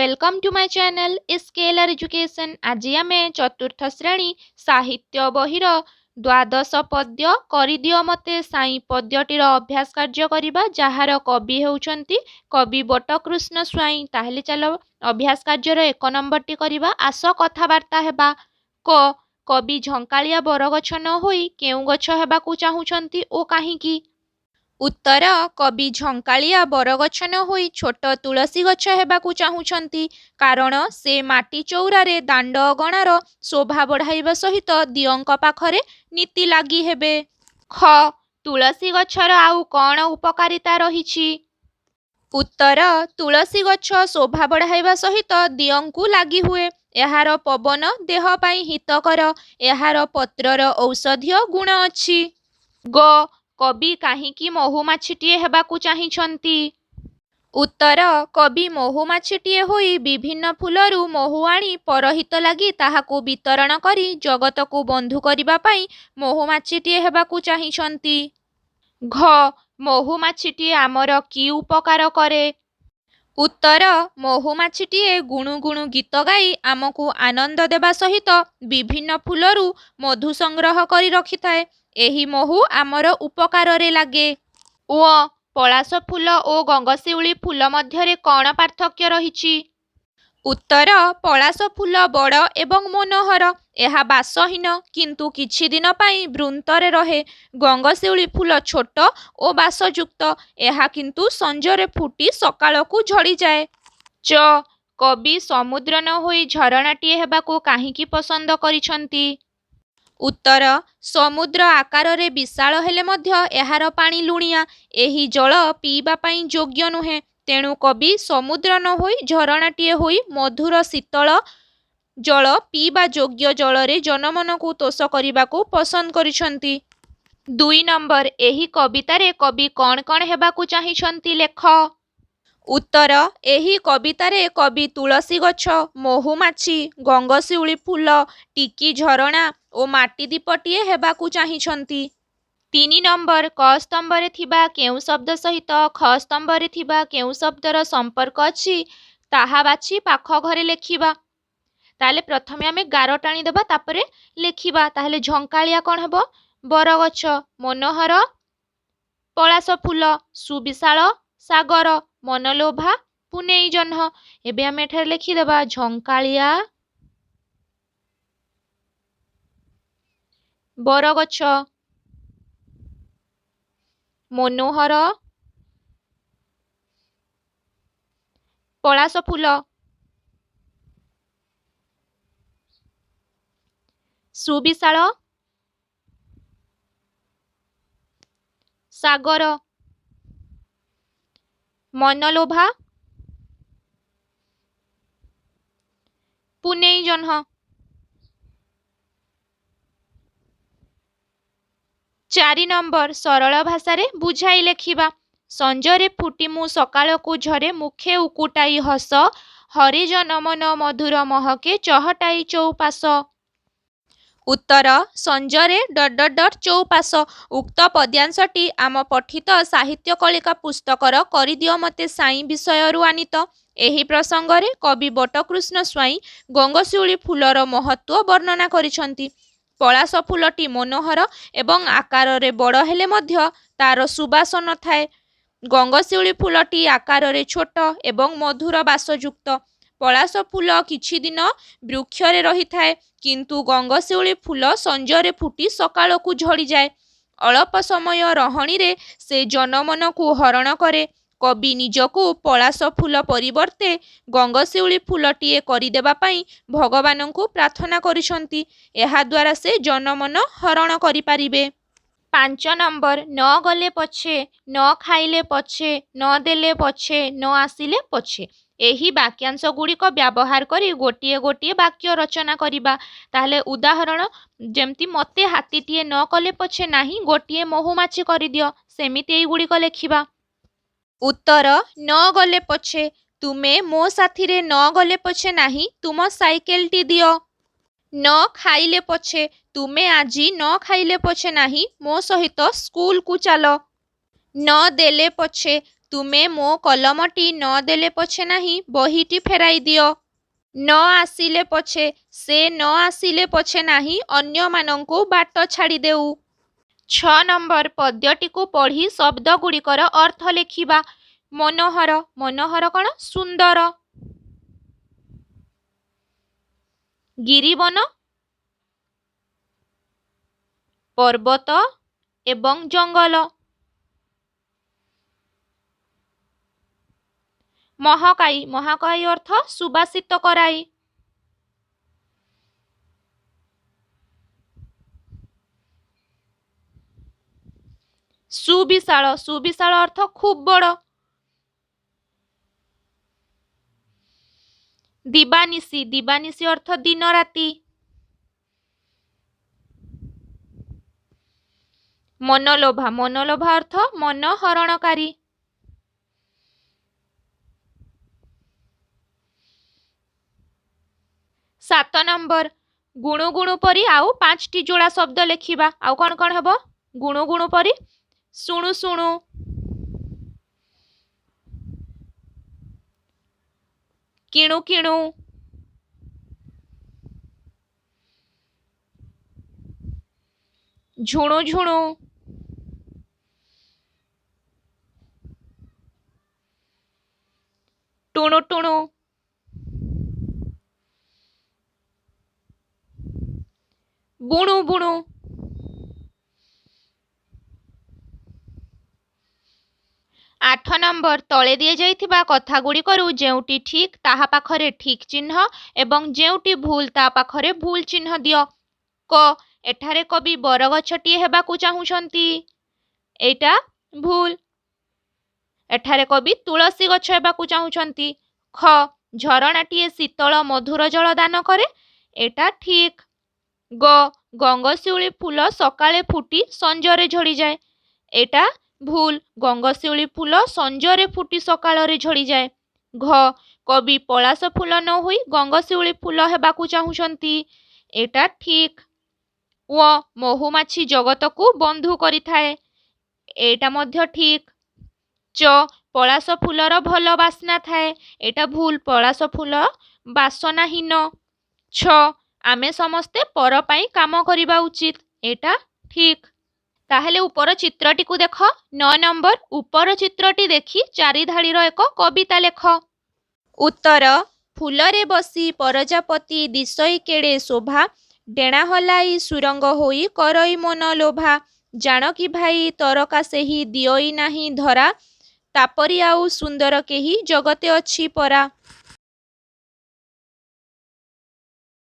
Welcome to my channel Scaler education. आज आम चतुर्थ श्रेणी साहित्य बहिर द्वादश पद्य करिदियो मते साई पद्यटीर अभ्यास कार्य करिबा जार कवि हेउचंती कवि बटकृष्ण स्वाई। ताहेले चलो अभ्यास कार्यर 1 नंबरटी करिबा। आस कथाबार्ता हेबा। क कवि झंकालिया बरगछ न होई केउ गछ हेबाकू चाहुचंती ओ काहिकी। उत्तर कवि झंकालिया बरगछ न होई छोट तुलसी गछ हेबाकू चाहुचंती कारण से माटी चौरारे दांड अगणार शोभा बढ़ाइबा सहित दियंक पाखरे नीति लागी हेबे। ख तुलसी गछर आउ कौन उपकारिता रहिछि। उत्तर तुलसी गछ शोभा बढ़ाइबा सहित दियंकु लागी हुए। एहार पवन देह पाई हितकर। एहार पत्रर औषधीय गुण अछि। ग कवि काहिकी महुमाछीटीए हेबाकू चाहिछंती। उत्तर कवि महुमाछीटीए होई विभिन्न फूलरू महु आनी परहित लागी ताहाकू वितरण करी जगतकू बंधु करिबा पाई महुमाछीटीए हेबाकू चाहिछंती। घ महुमाछीटीए आमर की उपकार करे। उत्तर महुमाछीटीए गुणु गुणु गीत गाई आमकू आनंद देबा सहित विभिन्न फूलरू मधु संग्रह करी रखिथाए। एही महु आमर उपकारे लागे। ओ पलाश फूल ओ गंगशिउली फूल मध्यरे कौन पार्थक्य रहिछि। उत्तर पलाश फूल बड़ एवं मनोहर। एहा बासहीन किंतु किछि दिन पाई वृंतरे रहे। गंगशिउली फूल छोट ओ बासयुक्त। एहा किंतु संजरे फुटी सकाळकू झड़ी जाए। च कवि समुद्र न होई झरणाटीए हेबाकू काहिकी पसंद करिछंती। उत्तर समुद्र आकाररे विशाल हेले मध्य एहार पानी लुणिया। एही जल पीबा पाई योग्य नुहे। तेणु कवि समुद्र न होई झरणाटीए होई मधुर शीतल जल पीबा योग्य जलरे जनमनकू तोष करिबाकू पसंद करिछंती। 2 नंबर एही कवितारे कवि कौन कौन हेबाकू चाहिछंती लेख। उत्तर एही कवितारे कवि तुलसी गछ महुमाछी गंगशिउली फूल टिकी झरणा ओ माटी दीपटीए हेबाकू चाहिछंती। 3 नंबर क स्तंभरे थिबा केउ शब्द सहित ख स्तंभरे थिबा केउ शब्दर संपर्क अछि ताहा बाछि पाख घरे लेखिबा। ताले प्रथमे आमे गार टाणी देबा तापरे लेखिबा। ताहले झंकालिया कोन हेबो बरगछ मनोहर पलाश फूल सुविशाल सागर मनलोभा पुनेई जह्न। एबे आमे एठारे लेखिदेबा झंकालिया बरगछ मनोहर पलाश फूल सुविशाल सागर मनलोभा पुनेई जह्न। 4 नंबर सरल भाषारे बुझाई लेखिबा। संजरे फुटी मु सकाळकू झरे मुखे उकुटाई हस हरिजन मन मधुर महके चहटाई चौपास। उत्तर संजरे चौपास। उक्त पद्यांशटी आम पठित साहित्य कलिका पुस्तकर करिदियो मते साई विषयरू आनीत। एही प्रसंगरे कवि बटकृष्ण स्वाई गंगशिउली फूलर महत्व वर्णना करिछंती। पलाश फूलटी मनोहर एवं आकाररे बड़ हेले मध्य तार सुबास नथाए। गंगशिउली फूलटी आकाररे छोट एवं मधुर बासयुक्त। पलाश फूल किछि दिन वृक्षरे रहिथाए किंतु गंगशिउली फूल संजरे फुटी सकाळकू झड़ी जाए। अल्प समय रहणीरे से जनमनकू हरण करे। कवि निजकू पलाश फूल परिवर्ते गंगशिउली फूलटीए करिदेबा पाई भगवानंकू प्रार्थना करिछंती। एहा द्वारा से जनमन हरण करि पारिबे। 5 नंबर न गले पछे न खाइले पछे न देले पछे न आसिले पछे। एही वाक्यांश गुड़िक व्यवहार करी गोटिए गोटिए वाक्य रचना करिबा। ताहले उदाहरण जेमती मते हाथीटीए न कले पछे नाही गोटिए महुमाछी करिदियो सेमिति एई गुड़िक लेखिबा। उत्तर न गले पछे तुमे मो साथीरे न गले पछे नाही तुम साइकेलटी दियो। न खाइले पछे तुमे आजी न खाइले पछे नाही मो सहित स्कूल कू चालो। न देले पछे ତୁମେ ମୋ କଲମଟି ନ ଦେଲେ ପଛେ ନାହିଁ, ବହିଟି ଫେରାଇ ଦିଅ। ନ ଆସିଲେ ପଛେ, ସେ ନ ଆସିଲେ ପଛେ ନାହିଁ, ଅନ୍ୟମାନଙ୍କୁ ବାଟ ଛାଡ଼ିଦେଉ। 6 ନମ୍ବର ପଦ୍ୟଟିକୁ ପଢ଼ି ଶବ୍ଦଗୁଡ଼ିକର ଅର୍ଥ ଲେଖିବା। ମନୋହର, ମନୋହର କ'ଣ? ସୁନ୍ଦର। ଗିରିବନ, ପର୍ବତ ଏବଂ ଜଙ୍ଗଲ। ମହକାଇ, ମହାକାଇ ଅର୍ଥ ସୁବାସିତ କରାଇ। ସୁବିଶାଳ, ସୁବିଶାଳ ଅର୍ଥ ଖୁବ୍ ବଡ଼। ଦିବାନିଶି, ଦିବାନିଶି ଅର୍ଥ ଦିନ ରାତି। ମନଲୋଭା, ମନଲୋଭା ଅର୍ଥ ମନ ହରଣକାରୀ। ସାତ ନମ୍ବର ଗୁଣୁ ଗୁଣୁ ପରି ଆଉ 5ଟି ଯୋଡ଼ା ଶବ୍ଦ ଲେଖିବା। ଆଉ କ'ଣ କ'ଣ ହେବ? ଗୁଣୁ ଗୁଣୁ ପରି, ଶୁଣୁ ଶୁଣୁ, କିଣୁ କିଣୁ, ଝୁଣୁ ଝୁଣୁ, ଟୁଣୁ ଟୁଣୁ, ବୁଣୁ ବୁଣୁ। 8 ନମ୍ବର ତଳେ ଦିଆଯାଇଥିବା କଥାଗୁଡ଼ିକରୁ ଯେଉଁଟି ଠିକ୍ ତାହା ପାଖରେ ଠିକ୍ ଚିହ୍ନ ଏବଂ ଯେଉଁଟି ଭୁଲ ତା ପାଖରେ ଭୁଲ ଚିହ୍ନ ଦିଅ। କ, ଏଠାରେ କବି ବରଗଛଟିଏ ହେବାକୁ ଚାହୁଁଛନ୍ତି। ଏଇଟା ଭୁଲ। ଏଠାରେ କବି ତୁଳସୀ ଗଛ ହେବାକୁ ଚାହୁଁଛନ୍ତି। ଖ, ଝରଣାଟିଏ ଶୀତଳ ମଧୁର ଜଳ ଦାନ କରେ। ଏଇଟା ଠିକ୍। ଗ, ଗଙ୍ଗଶିଉଳି ଫୁଲ ସକାଳେ ଫୁଟି ସଞ୍ଜରେ ଝଡ଼ିଯାଏ। ଏଇଟା ଭୁଲ। ଗଙ୍ଗଶିଉଳି ଫୁଲ ସଞ୍ଜରେ ଫୁଟି ସକାଳରେ ଝଡ଼ିଯାଏ। ଘ, କବି ପଳାଶ ଫୁଲ ନ ହୋଇ ଗଙ୍ଗଶିଉଳି ଫୁଲ ହେବାକୁ ଚାହୁଁଛନ୍ତି। ଏଇଟା ଠିକ୍। ୱ, ମହୁମାଛି ଜଗତକୁ ବନ୍ଧୁ କରିଥାଏ। ଏଇଟା ମଧ୍ୟ ଠିକ୍। ଚ, ପଳାଶ ଫୁଲର ଭଲ ବାସ୍ନା ଥାଏ। ଏଇଟା ଭୁଲ। ପଳାଶ ଫୁଲ ବାସନାହୀନ। ଛ, ଆମେ ସମସ୍ତେ ପର ପାଇଁ କାମ କରିବା ଉଚିତ। ଏଇଟା ଠିକ୍। ତାହେଲେ ଉପର ଚିତ୍ରଟିକୁ ଦେଖ। 9 ନମ୍ବର ଉପର ଚିତ୍ରଟି ଦେଖି 4 ଧାଡ଼ିର ଏକ କବିତା ଲେଖ। ଉତ୍ତର, ଫୁଲରେ ବସି ପରଜାପତି ଦିଶଇ କେଡ଼େ ଶୋଭା, ଡେଣା ହଲାଇ ସୁରଙ୍ଗ ହୋଇ କରଇ ମନ ଲୋଭା, ଜାଣକି ଭାଇ ତରକା ସେହି ଦିଅଇ ନାହିଁ ଧରା, ତାପରି ଆଉ ସୁନ୍ଦର କେହି ଜଗତେ ଅଛି ପରା।